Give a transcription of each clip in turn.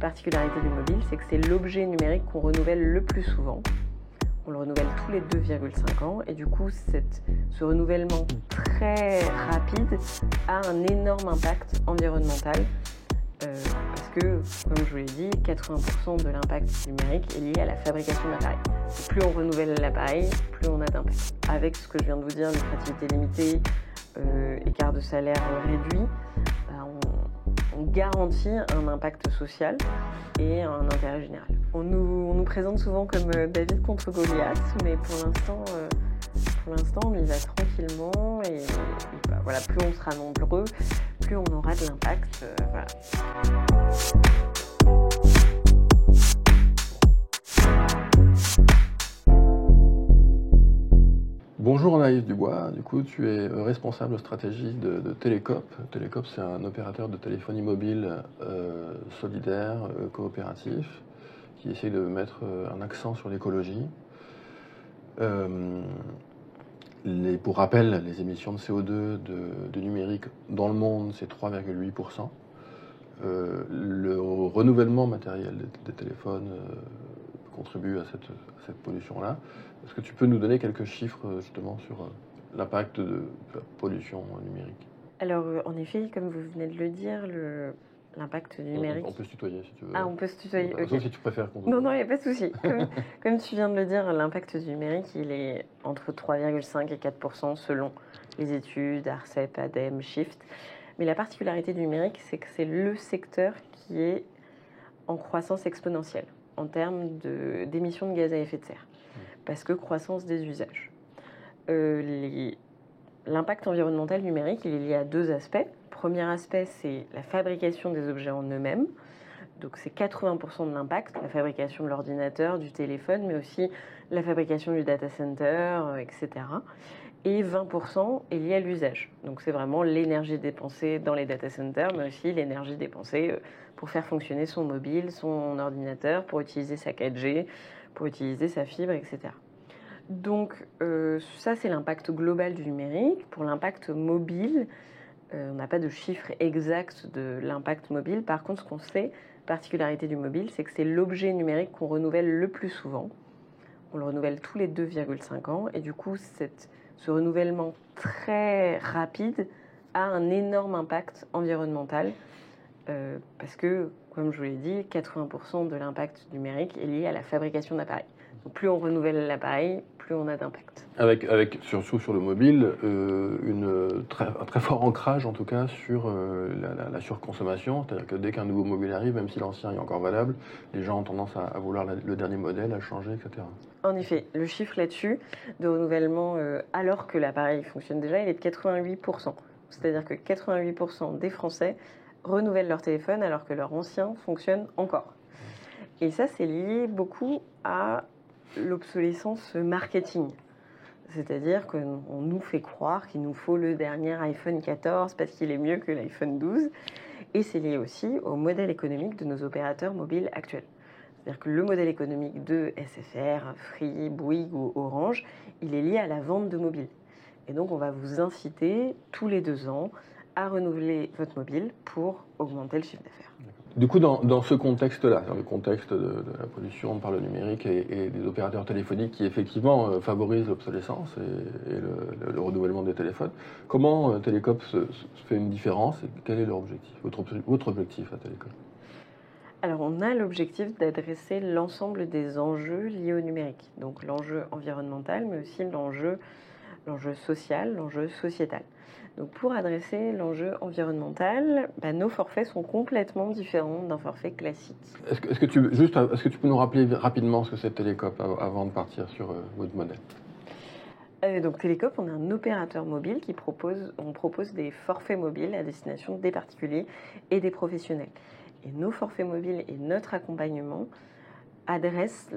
particularité du mobile, c'est que c'est l'objet numérique qu'on renouvelle le plus souvent. On le renouvelle tous les 2,5 ans et du coup, ce renouvellement très rapide a un énorme impact environnemental parce que, comme je vous l'ai dit, 80% de l'impact numérique est lié à la fabrication de l'appareil. Plus on renouvelle l'appareil, plus on a d'impact. Avec ce que je viens de vous dire, lucrativité limitée, écart de salaire réduit, on garantit un impact social et un intérêt général. On nous présente souvent comme David contre Goliath, mais pour l'instant, on y va tranquillement et voilà, plus on sera nombreux, plus on aura de l'impact. Voilà. Bonjour Anaïs Dubois, du coup tu es responsable stratégie de Télécope. Télécope c'est un opérateur de téléphonie mobile solidaire, coopératif, qui essaye de mettre un accent sur l'écologie. Pour rappel, les émissions de CO2 de numérique dans le monde c'est 3,8%. Le renouvellement matériel des téléphones contribue à cette pollution-là. Est-ce que tu peux nous donner quelques chiffres justement sur l'impact de la pollution numérique ? Alors en effet, comme vous venez de le dire, l'impact numérique... On peut se tutoyer si tu veux. Ah, on peut se tutoyer, ok. Sauf si tu préfères qu'on... Non, il n'y a pas de souci. Comme tu viens de le dire, l'impact du numérique, il est entre 3,5 et 4% selon les études, ARCEP, ADEME, Shift. Mais la particularité du numérique, c'est que c'est le secteur qui est en croissance exponentielle en termes d'émissions de gaz à effet de serre, parce que croissance des usages. L'impact environnemental numérique, il est lié à deux aspects. Premier aspect, c'est la fabrication des objets en eux-mêmes. Donc c'est 80% de l'impact, la fabrication de l'ordinateur, du téléphone, mais aussi la fabrication du data center, etc. Et 20% est lié à l'usage. Donc c'est vraiment l'énergie dépensée dans les data centers, mais aussi l'énergie dépensée pour faire fonctionner son mobile, son ordinateur, pour utiliser sa 4G, pour utiliser sa fibre, etc. Donc ça, c'est l'impact global du numérique. Pour l'impact mobile, on n'a pas de chiffre exact de l'impact mobile. Par contre, ce qu'on sait, particularité du mobile, c'est que c'est l'objet numérique qu'on renouvelle le plus souvent. On le renouvelle tous les 2,5 ans et du coup, ce renouvellement très rapide a un énorme impact environnemental parce que, comme je vous l'ai dit, 80% de l'impact numérique est lié à la fabrication d'appareils. Donc, plus on renouvelle l'appareil, plus on a d'impact. Avec surtout sur le mobile, un très fort ancrage en tout cas sur la surconsommation, c'est-à-dire que dès qu'un nouveau mobile arrive, même si l'ancien est encore valable, les gens ont tendance à vouloir le dernier modèle, à changer, etc. En effet, le chiffre là-dessus de renouvellement, alors que l'appareil fonctionne déjà, il est de 88%. C'est-à-dire que 88% des Français renouvellent leur téléphone alors que leur ancien fonctionne encore. Et ça, c'est lié beaucoup à l'obsolescence marketing. C'est-à-dire qu'on nous fait croire qu'il nous faut le dernier iPhone 14 parce qu'il est mieux que l'iPhone 12. Et c'est lié aussi au modèle économique de nos opérateurs mobiles actuels. C'est-à-dire que le modèle économique de SFR, Free, Bouygues ou Orange, il est lié à la vente de mobiles. Et donc, on va vous inciter tous les 2 ans à renouveler votre mobile pour augmenter le chiffre d'affaires. Du coup, dans ce contexte-là, dans le contexte de la pollution par le numérique et des opérateurs téléphoniques qui effectivement favorisent l'obsolescence et le renouvellement des téléphones, comment Télécope se fait une différence et quel est leur objectif, votre objectif à Télécope ? Alors, on a l'objectif d'adresser l'ensemble des enjeux liés au numérique. Donc, l'enjeu environnemental, mais aussi l'enjeu social, l'enjeu sociétal. Donc, pour adresser l'enjeu environnemental, nos forfaits sont complètement différents d'un forfait classique. Est-ce que tu peux nous rappeler rapidement ce que c'est Télécope avant de partir sur votre modèle ? Donc Télécope, on est un opérateur mobile on propose des forfaits mobiles à destination des particuliers et des professionnels. Et nos forfaits mobiles et notre accompagnement adressent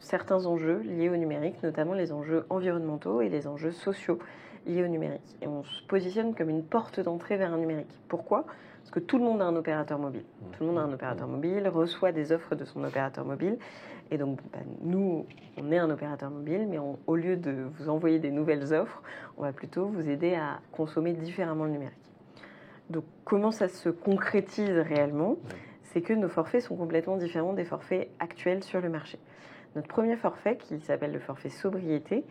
certains enjeux liés au numérique, notamment les enjeux environnementaux et les enjeux sociaux liés au numérique. Et on se positionne comme une porte d'entrée vers un numérique. Pourquoi ? Parce que tout le monde a un opérateur mobile. Tout le monde a un opérateur mobile, reçoit des offres de son opérateur mobile. Et donc, nous, on est un opérateur mobile, mais au lieu de vous envoyer des nouvelles offres, on va plutôt vous aider à consommer différemment le numérique. Donc, comment ça se concrétise réellement ? c'est que nos forfaits sont complètement différents des forfaits actuels sur le marché. Notre premier forfait, qui s'appelle le forfait sobriété,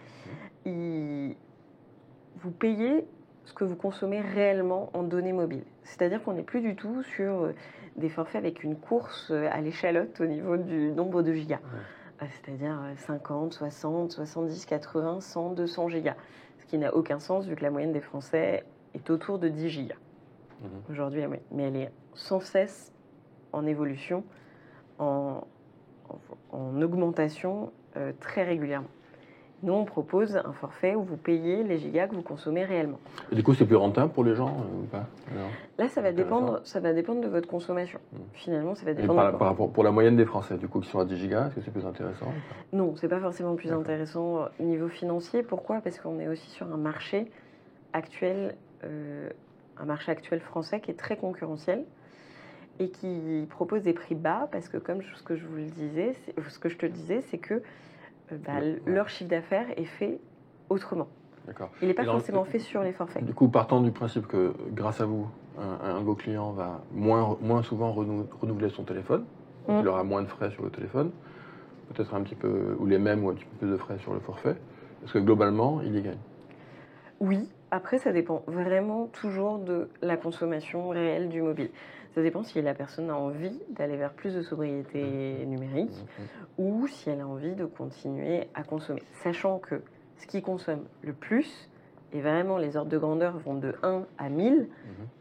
vous payez ce que vous consommez réellement en données mobiles. C'est-à-dire qu'on n'est plus du tout sur des forfaits avec une course à l'échalote au niveau du nombre de gigas. C'est-à-dire 50, 60, 70, 80, 100, 200 gigas. Ce qui n'a aucun sens vu que la moyenne des Français est autour de 10 gigas. Aujourd'hui, mais elle est sans cesse en évolution, en augmentation très régulièrement. Nous, on propose un forfait où vous payez les gigas que vous consommez réellement. Et du coup, c'est plus rentable pour les gens ou pas? Là, ça va dépendre de votre consommation. Finalement, ça va dépendre. Par rapport pour la moyenne des Français, du coup, qui sont à 10 gigas, est-ce que c'est plus intéressant? Non, c'est pas forcément plus intéressant au niveau financier. Pourquoi? Parce qu'on est aussi sur un marché actuel français qui est très concurrentiel et qui propose des prix bas parce que, comme ce que je te disais, c'est que leur chiffre d'affaires est fait autrement. D'accord. Il n'est pas forcément fait sur les forfaits. Du coup, partant du principe que grâce à vous, un de vos clients va moins souvent renouveler son téléphone, donc il aura moins de frais sur le téléphone, peut-être un petit peu, ou les mêmes ou un petit peu plus de frais sur le forfait, est-ce que globalement, il y gagne? Oui, après ça dépend vraiment toujours de la consommation réelle du mobile. Ça dépend si la personne a envie d'aller vers plus de sobriété numérique ou si elle a envie de continuer à consommer. Sachant que ce qui consomme le plus, et vraiment les ordres de grandeur vont de 1 à 1000,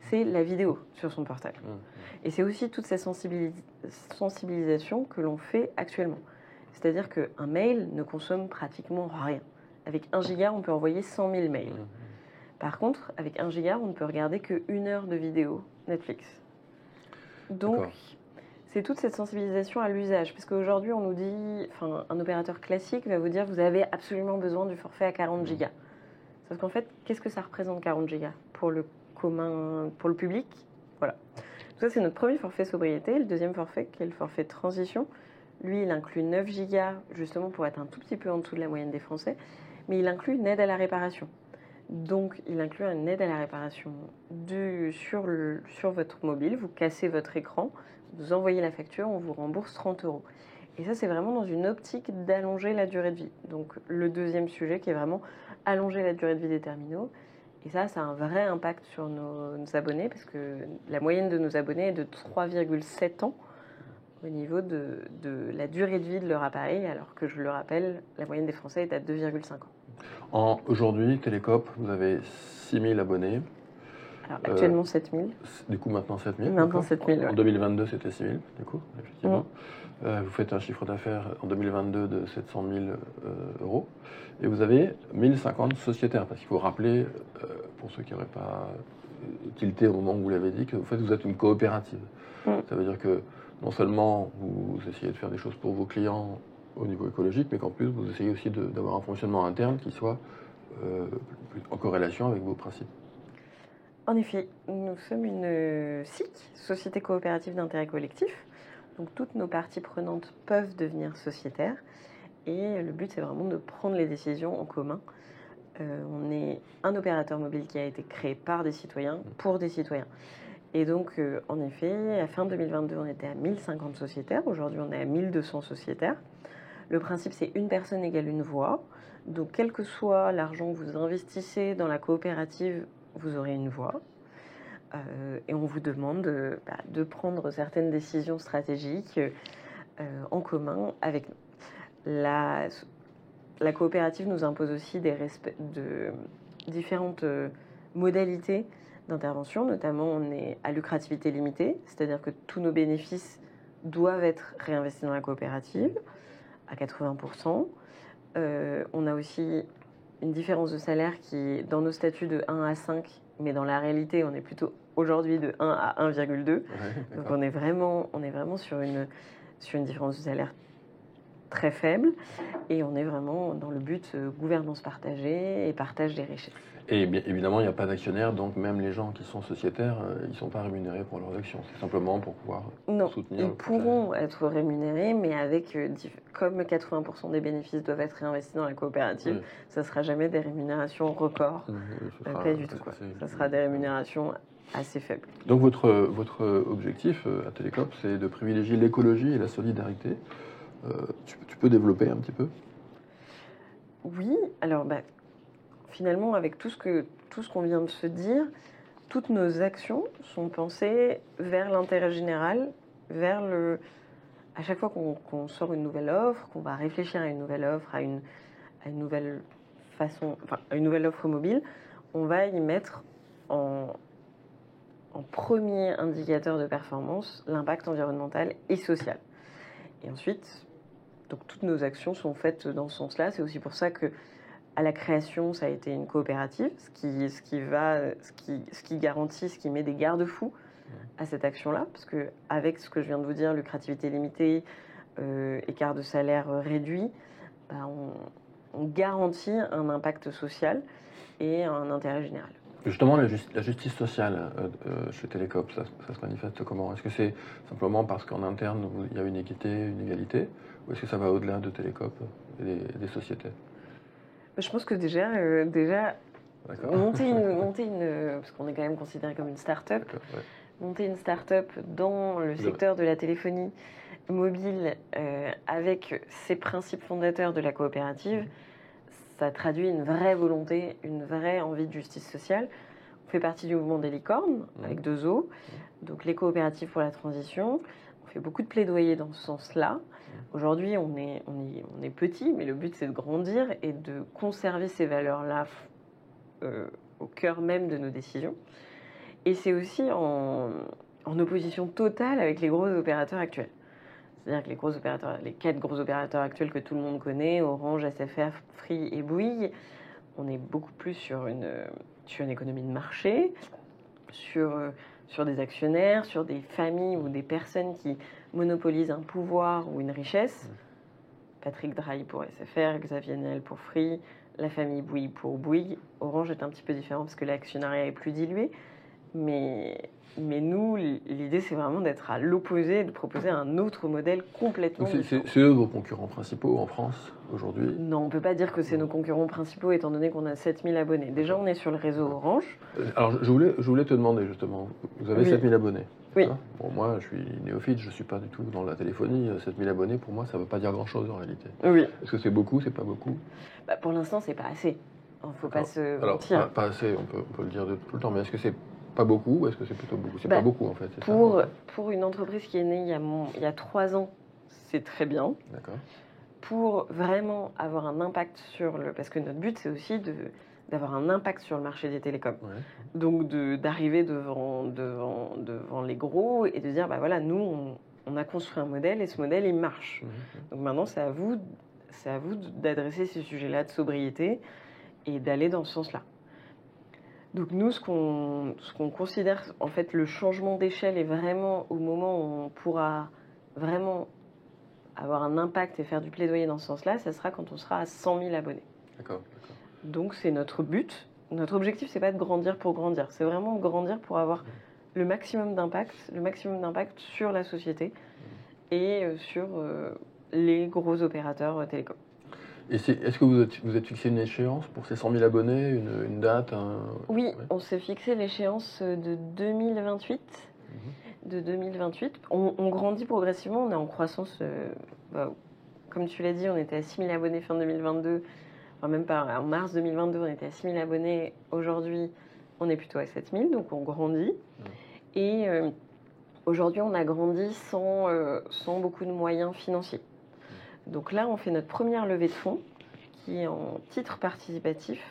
c'est la vidéo sur son portable. Et c'est aussi toute cette sensibilisation que l'on fait actuellement. C'est-à-dire qu'un mail ne consomme pratiquement rien. Avec 1 giga, on peut envoyer 100 000 mails. Par contre, avec 1 giga, on ne peut regarder que1 heure de vidéo Netflix. Donc, c'est toute cette sensibilisation à l'usage. Parce qu'aujourd'hui, on nous dit, un opérateur classique va vous dire, vous avez absolument besoin du forfait à 40 gigas. Sauf qu'en fait, qu'est-ce que ça représente 40 gigas pour le commun, pour le public? Voilà. Donc ça, c'est notre premier forfait sobriété. Le deuxième forfait, qui est le forfait transition, lui, il inclut 9 gigas, justement pour être un tout petit peu en dessous de la moyenne des Français, mais il inclut une aide à la réparation. Donc, il inclut une aide à la réparation sur votre mobile. Vous cassez votre écran, vous envoyez la facture, on vous rembourse 30 €. Et ça, c'est vraiment dans une optique d'allonger la durée de vie. Donc, le deuxième sujet qui est vraiment allonger la durée de vie des terminaux. Et ça a un vrai impact sur nos abonnés parce que la moyenne de nos abonnés est de 3,7 ans au niveau de la durée de vie de leur appareil, alors que, je le rappelle, la moyenne des Français est à 2,5 ans. Aujourd'hui, Télécoop, vous avez 6 000 abonnés. Alors, actuellement 7 000. Du coup, maintenant 7 000. Maintenant 7 000, En 2022, c'était 6 000, du coup, effectivement. Vous faites un chiffre d'affaires en 2022 de 700 000 €. Et vous avez 1050 sociétaires. Parce qu'il faut rappeler, pour ceux qui n'auraient pas tilté au moment où vous l'avez dit, que vous êtes une coopérative. Ça veut dire que non seulement vous essayez de faire des choses pour vos clients au niveau écologique, mais qu'en plus, vous essayez aussi d'avoir un fonctionnement interne qui soit en corrélation avec vos principes. En effet, nous sommes une SIC, Société coopérative d'intérêt collectif. Donc toutes nos parties prenantes peuvent devenir sociétaires. Et le but, c'est vraiment de prendre les décisions en commun. On est un opérateur mobile qui a été créé par des citoyens, pour des citoyens. Et donc, en effet, à fin 2022, on était à 1050 sociétaires. Aujourd'hui, on est à 1200 sociétaires. Le principe, c'est une personne égale une voix. Donc, quel que soit l'argent que vous investissez dans la coopérative, vous aurez une voix. Et on vous demande de prendre certaines décisions stratégiques en commun avec nous. La coopérative nous impose aussi de différentes modalités d'intervention. Notamment, on est à lucrativité limitée, c'est-à-dire que tous nos bénéfices doivent être réinvestis dans la coopérative à 80%. On a aussi une différence de salaire qui est dans nos statuts de 1 à 5, mais dans la réalité, on est plutôt aujourd'hui de 1 à 1,2. Donc on est vraiment sur une différence de salaire très faible et on est vraiment dans le but gouvernance partagée et partage des richesses. Et bien évidemment, il n'y a pas d'actionnaires, donc même les gens qui sont sociétaires, ils ne sont pas rémunérés pour leurs actions. C'est simplement pour pouvoir soutenir. Ils pourront être rémunérés, mais avec, comme 80% des bénéfices doivent être réinvestis dans la coopérative, ça ne sera jamais des rémunérations records. Pas du tout. Ça sera des rémunérations assez faible. Donc votre objectif à Télécope, c'est de privilégier l'écologie et la solidarité. Tu peux développer un petit peu? Oui, alors finalement, avec tout ce qu'on vient de se dire, toutes nos actions sont pensées vers l'intérêt général, à chaque fois qu'on sort une nouvelle offre, qu'on va réfléchir à une nouvelle offre, à une nouvelle à une nouvelle offre mobile, on va y mettre en premier indicateur de performance l'impact environnemental et social. Et ensuite, donc toutes nos actions sont faites dans ce sens-là. C'est aussi pour ça que à la création, ça a été une coopérative, ce qui garantit, ce qui met des garde-fous à cette action-là, parce que avec ce que je viens de vous dire, lucrativité limitée, écart de salaire réduit, on garantit un impact social et un intérêt général. Justement, la justice sociale chez Télécope, ça se manifeste comment? Est-ce que c'est simplement parce qu'en interne, il y a une équité, une égalité, ou est-ce que ça va au-delà de Télécope et des sociétés? Je pense que déjà monter une parce qu'on est quand même considéré comme une start-up, ouais. Monter une start-up dans le secteur de la téléphonie mobile avec ses principes fondateurs de la coopérative, ça traduit une vraie volonté, une vraie envie de justice sociale. On fait partie du mouvement des licornes, avec 2 O, donc les coopératives pour la transition. On fait beaucoup de plaidoyer dans ce sens-là. Aujourd'hui, on est petit, mais le but, c'est de grandir et de conserver ces valeurs-là au cœur même de nos décisions. Et c'est aussi en opposition totale avec les gros opérateurs actuels. C'est-à-dire que les 4 gros opérateurs actuels que tout le monde connaît, Orange, SFR, Free et Bouygues, on est beaucoup plus sur une économie de marché, sur des actionnaires, sur des familles ou des personnes qui monopolisent un pouvoir ou une richesse. Patrick Drahi pour SFR, Xavier Niel pour Free, la famille Bouygues pour Bouygues. Orange est un petit peu différent parce que l'actionnariat est plus dilué. Mais nous, l'idée, c'est vraiment d'être à l'opposé, de proposer un autre modèle complètement différent. C'est eux vos concurrents principaux en France aujourd'hui? Non, on ne peut pas dire que c'est nos concurrents principaux, étant donné qu'on a 7000 abonnés. Déjà, on est sur le réseau Orange. Alors, je voulais te demander, justement, vous avez 7000 abonnés? Oui. Bon, moi, je suis néophyte, je ne suis pas du tout dans la téléphonie. 7000 abonnés, pour moi, ça ne veut pas dire grand-chose en réalité. Oui. Est-ce que c'est beaucoup, c'est pas beaucoup? Pour l'instant, c'est pas assez. Il ne faut pas se mentir. Alors, pas assez, on peut le dire tout le temps, mais est-ce que c'est pas beaucoup ou est-ce que c'est plutôt beaucoup? C'est pas beaucoup en fait. Pour une entreprise qui est née il y a 3 ans, c'est très bien. D'accord. Pour vraiment avoir un impact parce que notre but c'est aussi d'avoir un impact sur le marché des télécoms. Ouais. Donc d'arriver devant les gros et de dire voilà, nous on a construit un modèle et ce modèle il marche. Donc maintenant c'est à vous d'adresser ces sujets-là de sobriété et d'aller dans ce sens-là. Donc nous, ce qu'on considère, en fait, le changement d'échelle est vraiment au moment où on pourra vraiment avoir un impact et faire du plaidoyer dans ce sens-là, ça sera quand on sera à 100 000 abonnés. D'accord. Donc c'est notre but. Notre objectif, c'est pas de grandir pour grandir, c'est vraiment de grandir pour avoir le maximum d'impact sur la société et sur les gros opérateurs télécoms. Et est-ce que vous êtes fixé une échéance pour ces 100 000 abonnés, une date Oui, on s'est fixé l'échéance de 2028. De 2028. On grandit progressivement, on est en croissance. Comme tu l'as dit, on était à 6 000 abonnés fin 2022. Enfin, même pas, en mars 2022, on était à 6 000 abonnés. Aujourd'hui, on est plutôt à 7 000, donc on grandit. Et aujourd'hui, on a grandi sans beaucoup de moyens financiers. Donc là, on fait notre première levée de fonds qui est en titre participatif.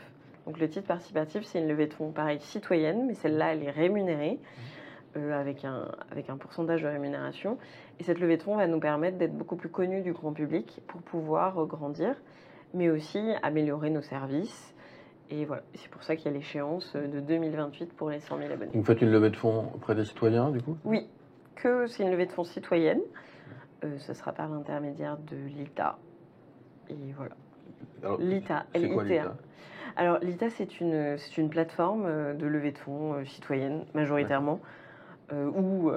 Donc le titre participatif, c'est une levée de fonds pareil citoyenne, mais celle-là, elle est rémunérée avec un pourcentage de rémunération. Et cette levée de fonds va nous permettre d'être beaucoup plus connus du grand public pour pouvoir grandir, mais aussi améliorer nos services. Et voilà, c'est pour ça qu'il y a l'échéance de 2028 pour les 100 000 abonnés. Vous faites une levée de fonds auprès des citoyens, du coup? Oui, c'est une levée de fonds citoyenne. Ce sera par l'intermédiaire de l'ITA. Et voilà. Alors, l'ITA, c'est quoi l'ITA? Alors, l'ITA, c'est une plateforme de levée de fonds citoyenne, majoritairement, où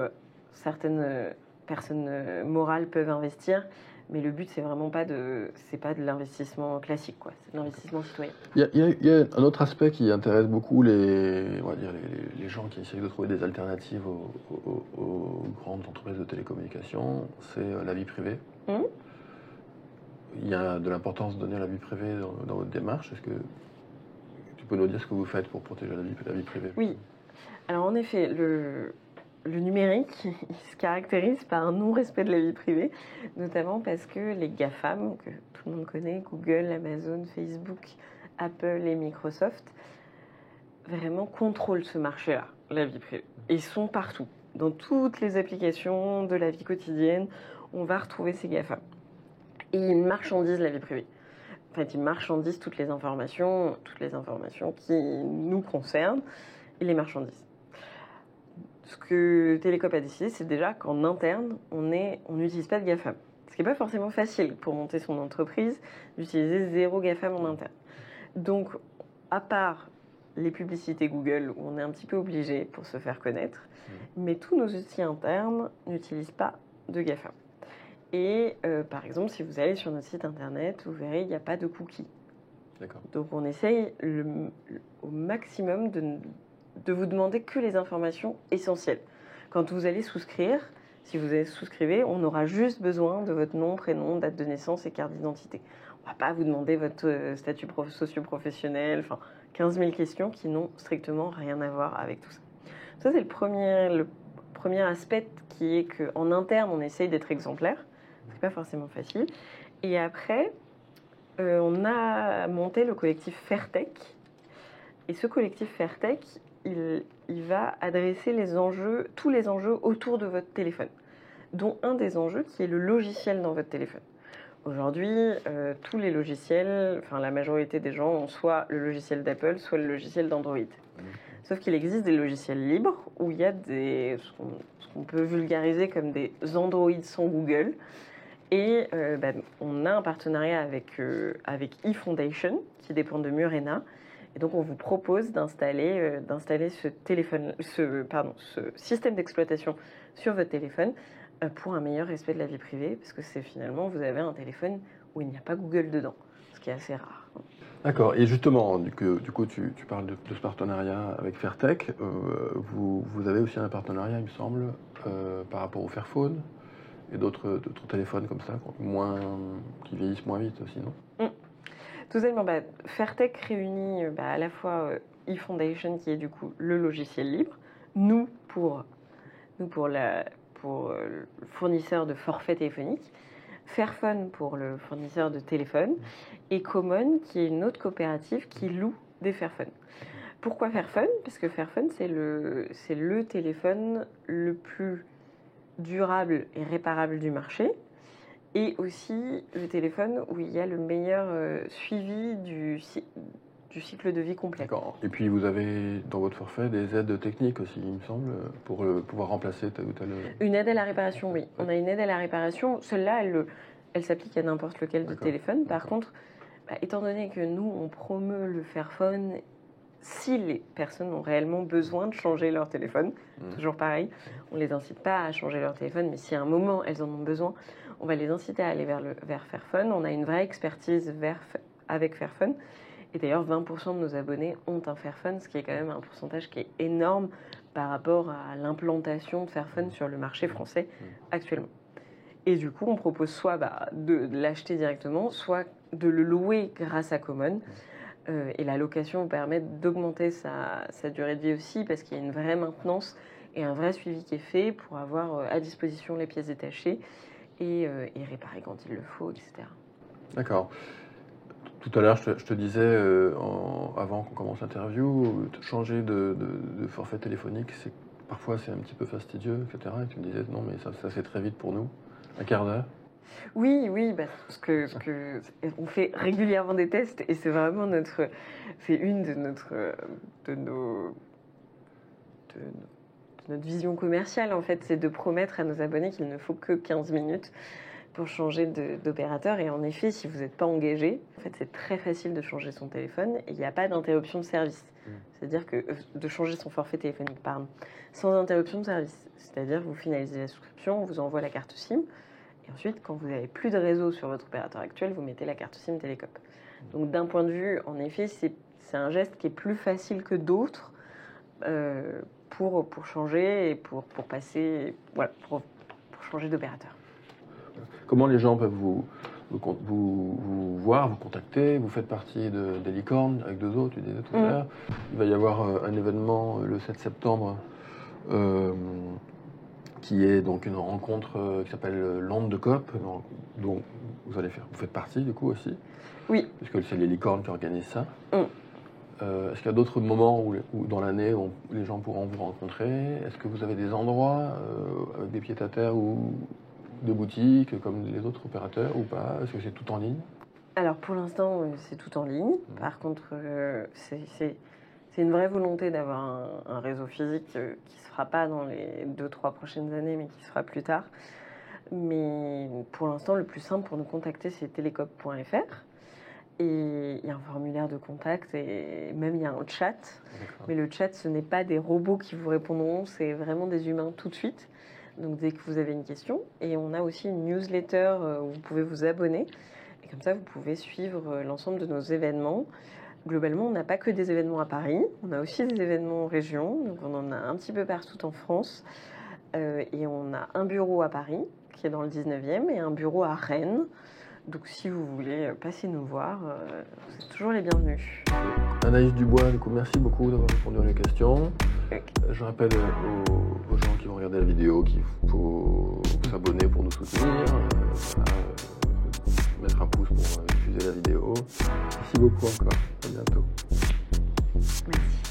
certaines personnes morales peuvent investir, Mais le but, c'est vraiment pas de l'investissement classique, quoi. C'est de l'investissement citoyen. Il y a un autre aspect qui intéresse beaucoup on va dire les gens qui essayent de trouver des alternatives aux grandes entreprises de télécommunications, c'est la vie privée. Il y a de l'importance donnée à la vie privée dans votre démarche. Est-ce que tu peux nous dire ce que vous faites pour protéger la vie privée? Oui. Alors en effet, le numérique, il se caractérise par un non-respect de la vie privée, notamment parce que les GAFAM, que tout le monde connaît, Google, Amazon, Facebook, Apple et Microsoft, vraiment contrôlent ce marché-là, la vie privée. Et ils sont partout. Dans toutes les applications de la vie quotidienne, on va retrouver ces GAFAM. Et ils marchandisent la vie privée. En fait, ils marchandisent toutes les informations qui nous concernent, ils les marchandisent. Ce que Télécope a décidé, c'est déjà qu'en interne, on n'utilise pas de GAFAM. Ce qui n'est pas forcément facile pour monter son entreprise, d'utiliser 0 GAFAM en interne. Donc, à part les publicités Google, où on est un petit peu obligé pour se faire connaître, mais tous nos outils internes n'utilisent pas de GAFAM. Et par exemple, si vous allez sur notre site internet, vous verrez, il n'y a pas de cookies. D'accord. Donc, on essaye au maximum de vous demander que les informations essentielles. Quand vous allez souscrire, si vous allez souscrire, on aura juste besoin de votre nom, prénom, date de naissance et carte d'identité. On ne va pas vous demander votre statut socio-professionnel, enfin 15 000 questions qui n'ont strictement rien à voir avec tout ça. Ça, c'est le premier aspect qui est qu'en interne, on essaye d'être exemplaire. Ce n'est pas forcément facile. Et après, on a monté le collectif Fairtech. Et ce collectif Fairtech, il va adresser tous les enjeux autour de votre téléphone, dont un des enjeux qui est le logiciel dans votre téléphone. Aujourd'hui, tous les logiciels, enfin la majorité des gens ont soit le logiciel d'Apple, soit le logiciel d'Android. Sauf qu'il existe des logiciels libres où il y a ce qu'on peut vulgariser comme des Android sans Google. Et on a un partenariat avec eFoundation, qui dépend de Murena. Et donc, on vous propose d'installer ce système d'exploitation sur votre téléphone pour un meilleur respect de la vie privée, parce que c'est finalement, vous avez un téléphone où il n'y a pas Google dedans, ce qui est assez rare. D'accord. Et justement, du coup, tu parles de ce partenariat avec Fairtech. Vous avez aussi un partenariat, il me semble, par rapport au Fairphone et d'autres téléphones comme ça, qui vieillissent moins vite aussi, non? Totalement. Fairtech réunit à la fois eFoundation, qui est du coup le logiciel libre, nous pour le fournisseur de forfait téléphonique, Fairphone pour le fournisseur de téléphone, et Common, qui est une autre coopérative qui loue des Fairphone. Pourquoi Fairphone? Parce que Fairphone, c'est le téléphone le plus durable et réparable du marché, et aussi le téléphone où il y a le meilleur suivi du cycle de vie complet. D'accord. Et puis vous avez dans votre forfait des aides techniques aussi, il me semble, pour pouvoir remplacer tel ou tel... Une aide à la réparation, oui. On a une aide à la réparation. Celle-là, elle s'applique à n'importe lequel de téléphone. Par contre, étant donné que nous, on promeut le Fairphone, si les personnes ont réellement besoin de changer leur téléphone, toujours pareil, on ne les incite pas à changer leur téléphone, mais si à un moment elles en ont besoin, on va les inciter à aller vers Fairphone. On a une vraie expertise avec Fairphone. Et d'ailleurs, 20% de nos abonnés ont un Fairphone, ce qui est quand même un pourcentage qui est énorme par rapport à l'implantation de Fairphone sur le marché français actuellement. Et du coup, on propose soit de l'acheter directement, soit de le louer grâce à Common. Et la location permet d'augmenter sa durée de vie aussi, parce qu'il y a une vraie maintenance et un vrai suivi qui est fait pour avoir à disposition les pièces détachées et réparer quand il le faut, etc. D'accord. Tout à l'heure, je te disais, avant qu'on commence l'interview, changer de forfait téléphonique, parfois c'est un petit peu fastidieux, etc. Et tu me disais, non, mais ça c'est très vite pour nous, un quart d'heure. Oui, parce que on fait régulièrement des tests et c'est vraiment une de notre vision commerciale en fait, c'est de promettre à nos abonnés qu'il ne faut que 15 minutes pour changer d'opérateur. Et en effet, si vous n'êtes pas engagé, en fait, c'est très facile de changer son téléphone et il n'y a pas d'interruption de service. C'est-à-dire que de changer son forfait téléphonique, sans interruption de service. C'est-à-dire que vous finalisez la souscription, on vous envoie la carte SIM Et ensuite, quand vous n'avez plus de réseau sur votre opérateur actuel, vous mettez la carte SIM Télécope. Donc d'un point de vue, en effet, c'est un geste qui est plus facile que d'autres pour changer et pour passer, voilà, pour changer d'opérateur. Comment les gens peuvent vous voir, vous contacter? Vous faites partie des licornes avec 2 autres, tu disais tout à l'heure. Il va y avoir un événement le 7 septembre qui est donc une rencontre qui s'appelle L'Onde de COP, dont vous faites partie du coup aussi. Oui. Puisque c'est les licornes qui organisent ça. Est-ce qu'il y a d'autres moments où dans l'année où les gens pourront vous rencontrer? Est-ce que vous avez des endroits avec des pieds-à-terre ou de boutiques comme les autres opérateurs ou pas? Est-ce que c'est tout en ligne? Alors pour l'instant, c'est tout en ligne. Par contre, c'est une vraie volonté d'avoir un réseau physique qui ne se fera pas dans les 2-3 prochaines années, mais qui se fera plus tard. Mais pour l'instant, le plus simple pour nous contacter, c'est telecoop.fr. Et il y a un formulaire de contact et même il y a un chat. D'accord. Mais le chat, ce n'est pas des robots qui vous répondront, c'est vraiment des humains tout de suite. Donc dès que vous avez une question. Et on a aussi une newsletter où vous pouvez vous abonner. Et comme ça, vous pouvez suivre l'ensemble de nos événements. Globalement, on n'a pas que des événements à Paris. On a aussi des événements en région. Donc on en a un petit peu partout en France. Et on a un bureau à Paris, qui est dans le 19e, et un bureau à Rennes. Donc si vous voulez passer nous voir, vous êtes toujours les bienvenus. Anaïs Dubois, du coup, merci beaucoup d'avoir répondu à mes questions. Okay. Je rappelle aux gens qui vont regarder la vidéo qu'il faut s'abonner pour nous soutenir, mettre un pouce pour diffuser la vidéo. Merci beaucoup encore. À bientôt. Merci.